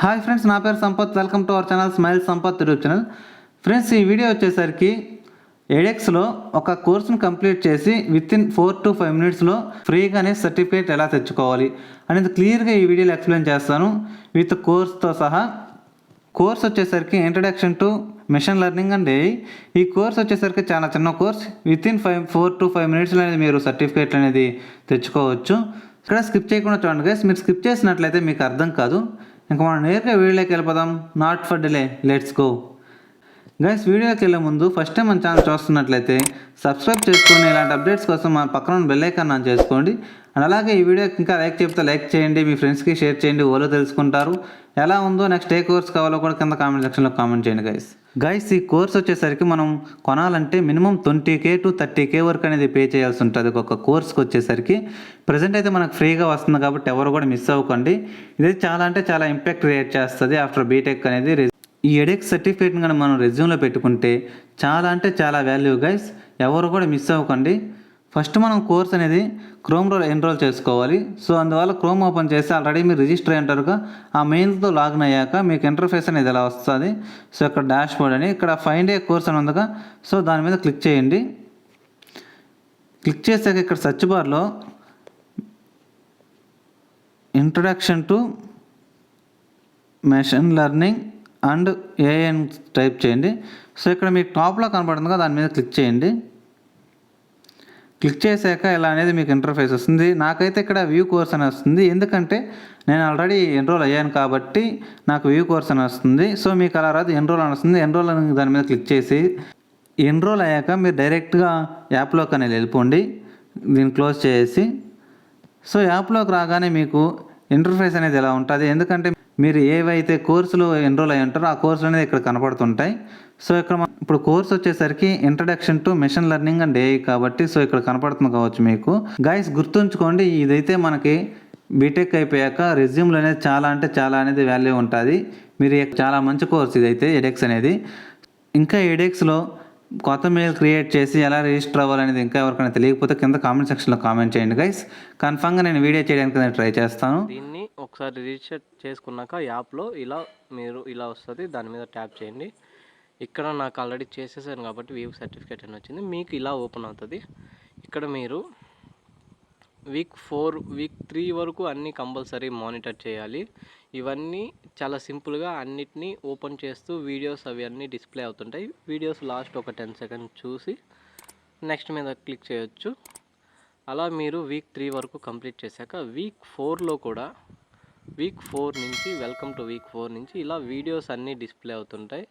Hi friends, నా పేరు Sampath. Welcome to our channel smile Sampath YouTube channel. Friends, ఈ video వచ్చేసరికి ఎడెక్స్లో ఒక కోర్సును కంప్లీట్ చేసి వితిన్ 4 to 5 మినిట్స్లో ఫ్రీగానే సర్టిఫికేట్ ఎలా తెచ్చుకోవాలి అనేది క్లియర్గా ఈ వీడియోలో ఎక్స్ప్లెయిన్ చేస్తాను విత్ కోర్స్తో సహా. కోర్స్ వచ్చేసరికి introduction to machine learning and AI. ఈ కోర్స్ వచ్చేసరికి చాలా చిన్న కోర్స్. వితిన్ 4 to 5 మినిట్స్లో అనేది మీరు సర్టిఫికేట్ అనేది తెచ్చుకోవచ్చు. ఇక్కడ స్కిప్ చేయకుండా చూడండి గైస్. మీరు స్కిప్ చేసినట్లయితే మీకు అర్థం కాదు. ఇంకా మనం నేరుగా వీడియోలోకి వెళ్ళిపోదాం. Not for delay, let's go. Guys, వీడియోకి వెళ్ళే ముందు ఫస్ట్ టైం మన ఛానల్ చూస్తున్నట్లయితే సబ్స్క్రైబ్ చేసుకొని ఇలాంటి అప్డేట్స్ కోసం మన పక్కన ఉన్న బెల్ ఐకాన్ ఆన్ చేసుకోండి. అండ్ అలాగే ఈ వీడియోకి ఇంకా లైక్ చెప్తే లైక్ చేయండి, మీ ఫ్రెండ్స్కి షేర్ చేయండి, వాళ్ళు తెలుసుకుంటారు. ఎలా ఉందో, నెక్స్ట్ ఏ కోర్స్ కావాలో కూడా కింద కామెంట్ సెక్షన్లో కామెంట్ చేయండి గైస్. ఈ కోర్స్ వచ్చేసరికి మనం కొనాలంటే మినిమం 20K to 30K వరకు అనేది పే చేయాల్సి ఉంటుంది ఒక కోర్స్కి వచ్చేసరికి. ప్రజెంట్ అయితే మనకు ఫ్రీగా వస్తుంది కాబట్టి ఎవరు కూడా మిస్ అవ్వకండి. ఇది చాలా అంటే చాలా ఇంపాక్ట్ క్రియేట్ చేస్తుంది ఆఫ్టర్ బీటెక్ అనేది. ఈ ఎడెక్స్ సర్టిఫికేట్ని కానీ మనం రెజ్యూమ్లో పెట్టుకుంటే చాలా అంటే చాలా వాల్యూ గైస్. ఎవరు కూడా మిస్ అవ్వకండి. ఫస్ట్ మనం కోర్స్ అనేది క్రోమ్లో ఎన్రోల్ చేసుకోవాలి. సో అందువల్ల క్రోమ్ ఓపెన్ చేసి ఆల్రెడీ మీరు రిజిస్టర్ అయి ఉంటారుగా, ఆ మెయిల్తో లాగిన్ అయ్యాక మీకు ఇంటర్ఫేస్ అనేది ఇలా వస్తుంది. సో ఇక్కడ డాష్ బోర్డ్ అని ఇక్కడ ఫైండ్ ఏ కోర్స్ అని ఉందిగా, సో దాని మీద క్లిక్ చేయండి. క్లిక్ చేసాక ఇక్కడ సెర్చ్ బార్లో introduction to machine learning and AI అని టైప్ చేయండి. సో ఇక్కడ మీకు టాప్లో కనబడుతుందిగా, దాని మీద క్లిక్ చేయండి. క్లిక్ చేశాక ఇలా అనేది మీకు ఇంటర్ఫేస్ వస్తుంది. నాకైతే ఇక్కడ వ్యూ కోర్స్ అని వస్తుంది, ఎందుకంటే నేను ఆల్రెడీ ఎన్రోల్ అయ్యాను కాబట్టి నాకు వ్యూ కోర్స్ అని వస్తుంది. సో మీకు అలా రాదు, ఎన్రోల్ అని వస్తుంది. ఎన్రోల్ అని దాని మీద క్లిక్ చేసి ఎన్రోల్ అయ్యాక మీరు డైరెక్ట్గా యాప్లోకి అనేది వెళ్ళిపోండి, దీన్ని క్లోజ్ చేసి. సో యాప్లోకి రాగానే మీకు ఇంటర్ఫేస్ అనేది ఎలా ఉంటుంది, ఎందుకంటే మీరు ఏవైతే కోర్సులు ఎన్రోల్ అయ్యి ఉంటారో ఆ కోర్సులు అనేది ఇక్కడ కనపడుతుంటాయి. సో ఇక్కడ ఇప్పుడు కోర్స్ వచ్చేసరికి introduction to machine learning and AI కాబట్టి సో ఇక్కడ కనపడుతుంది కావచ్చు మీకు. గైస్, గుర్తుంచుకోండి, ఇదైతే మనకి బీటెక్ అయిపోయాక రెజ్యూమ్లో అనేది చాలా అంటే చాలా అనేది వాల్యూ ఉంటుంది. మీరు చాలా మంచి కోర్స్ ఇదైతే ఎడెక్స్ అనేది. ఇంకా ఎడెక్స్లో కొత్త మెయిల్ క్రియేట్ చేసి ఎలా రిజిస్టర్ అవ్వాలనేది ఇంకా ఎవరికైనా తెలియకపోతే కింద కామెంట్ సెక్షన్లో కామెంట్ చేయండి గైస్. కన్ఫామ్గా నేను వీడియో చేయడానికి నేను ట్రై చేస్తాను. దీన్ని ఒకసారి రిజిస్టర్ చేసుకున్నాక యాప్లో ఇలా వస్తుంది, దాని మీద ట్యాప్ చేయండి. ఇక్కడ నాకు ఆల్రెడీ చేసేసాను కాబట్టి వ్యూ సర్టిఫికేట్ అని వచ్చింది. మీకు ఇలా ఓపెన్ అవుతుంది. ఇక్కడ మీరు వీక్ 4, వీక్ 3 వరకు అన్నీ కంపల్సరీ మానిటర్ చేయాలి. ఇవన్నీ చాలా సింపుల్గా అన్నిటినీ ఓపెన్ చేస్తూ వీడియోస్ అవి అన్నీ డిస్ప్లే అవుతుంటాయి. వీడియోస్ లాస్ట్ ఒక 10 సెకండ్స్ చూసి నెక్స్ట్ మీద క్లిక్ చేయొచ్చు. అలా మీరు వీక్ 3 వరకు కంప్లీట్ చేశాక వీక్ 4లో కూడా వీక్ 4 నుంచి వెల్కమ్ టు వీక్ 4 నుంచి ఇలా వీడియోస్ అన్నీ డిస్ప్లే అవుతుంటాయి.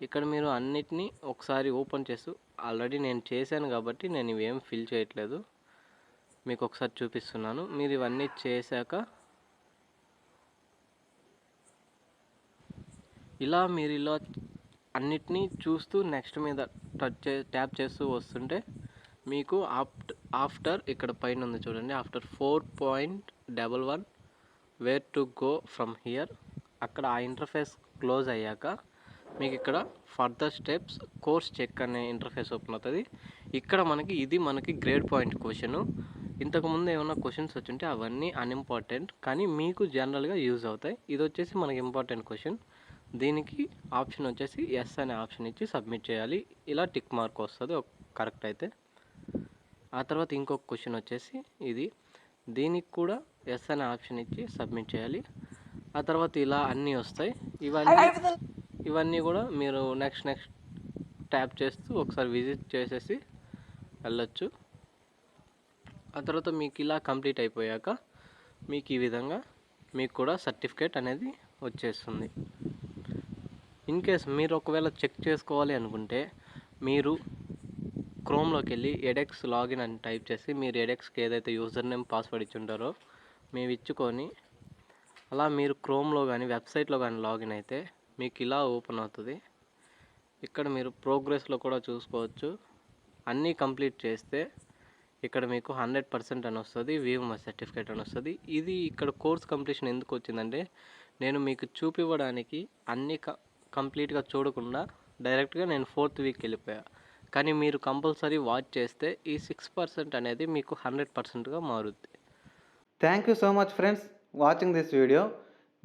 ఇక్కడ మీరు అన్నిటినీ ఒకసారి ఓపెన్ చేస్తూ, ఆల్రెడీ నేను చేశాను కాబట్టి నేను ఇవేం ఫిల్ చేయట్లేదు, మీకు ఒకసారి చూపిస్తున్నాను. మీరు ఇవన్నీ చేశాక మీరు ఇలా అన్నిటినీ చూస్తూ నెక్స్ట్ మీద ట్యాప్ చేస్తూ వస్తుంటే మీకు ఆఫ్టర్ ఇక్కడ పైన ఉంది చూడండి, after 4.11 where to go from here, అక్కడ ఆ ఇంటర్ఫేస్ క్లోజ్ అయ్యాక మీకు ఇక్కడ ఫర్దర్ స్టెప్స్ కోర్స్ చెక్ అనే ఇంటర్ఫేస్ ఓపెన్ అవుతుంది. ఇక్కడ మనకి గ్రేడ్ పాయింట్ క్వశ్చన్. ఇంతకుముందు ఏమైనా క్వశ్చన్స్ వచ్చుంటే అవన్నీ అన్ఇంపార్టెంట్, కానీ మీకు జనరల్గా యూజ్ అవుతాయి. ఇది వచ్చేసి మనకి ఇంపార్టెంట్ క్వశ్చన్. దీనికి ఆప్షన్ వచ్చేసి ఎస్ అనే ఆప్షన్ ఇచ్చి సబ్మిట్ చేయాలి. ఇలా టిక్ మార్క్ వస్తుంది కరెక్ట్ అయితే. ఆ తర్వాత ఇంకొక క్వశ్చన్ వచ్చేసి ఇది, దీనికి కూడా ఎస్ అనే ఆప్షన్ ఇచ్చి సబ్మిట్ చేయాలి. ఆ తర్వాత ఇలా అన్నీ వస్తాయి. ఇవన్నీ కూడా మీరు నెక్స్ట్ ట్యాప్ చేస్తూ ఒకసారి విజిట్ చేసేసి వెళ్ళొచ్చు. ఆ తర్వాత మీకు ఇలా కంప్లీట్ అయిపోయాక మీకు ఈ విధంగా మీకు కూడా సర్టిఫికేట్ అనేది వచ్చేస్తుంది. ఇన్ కేస్ మీరు ఒకవేళ చెక్ చేసుకోవాలి అనుకుంటే మీరు క్రోమ్లోకి వెళ్ళి ఎడెక్స్ లాగిన్ అని టైప్ చేసి మీరు ఎడెక్స్కి ఏదైతే యూజర్ నేమ్ పాస్వర్డ్ ఇచ్చుంటారో మేము ఇచ్చుకొని అలా మీరు క్రోమ్లో కానీ వెబ్సైట్లో కానీ లాగిన్ అయితే మీకు ఇలా ఓపెన్ అవుతుంది. ఇక్కడ మీరు ప్రోగ్రెస్లో కూడా చూసుకోవచ్చు. అన్నీ కంప్లీట్ చేస్తే ఇక్కడ మీకు 100% అని వస్తుంది, వ్యూ మై సర్టిఫికేట్ అని వస్తుంది. ఇది ఇక్కడ కోర్స్ కంప్లీషన్ ఎందుకు వచ్చిందంటే నేను మీకు చూపివ్వడానికి అన్నీ కంప్లీట్గా చూడకుండా డైరెక్ట్గా నేను 4th వీక్ వెళ్ళిపోయా. కానీ మీరు కంపల్సరీ వాచ్ చేస్తే ఈ 6% అనేది మీకు 100%గా మారుద్ది. Thank you so much friends watching this video.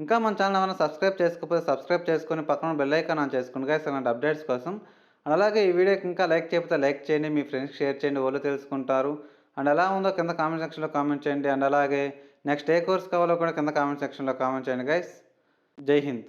ఇంకా మన ఛానల్ ఏమైనా సబ్స్క్రైబ్ చేసుకోకపోతే సబ్స్క్రైబ్ చేసుకొని పక్కన బెల్ ఐకాన్ ఆన్ చేసుకోండి గైస్ అలాంటి అప్డేట్స్ కోసం. అండ్ అలాగే ఈ వీడియోకి ఇంకా లైక్ చేయకపోతే లైక్ చేయండి, మీ ఫ్రెండ్స్కి షేర్ చేయండి, వాళ్ళు తెలుసుకుంటారు. అండ్ ఎలా ఉందో కింద కామెంట్ సెక్షన్లో కామెంట్ చేయండి. అండ్ అలాగే నెక్స్ట్ ఏ కోర్స్ కావాలో కూడా కింద కామెంట్ సెక్షన్లో కామెంట్ చేయండి గైస్. జై హింద్.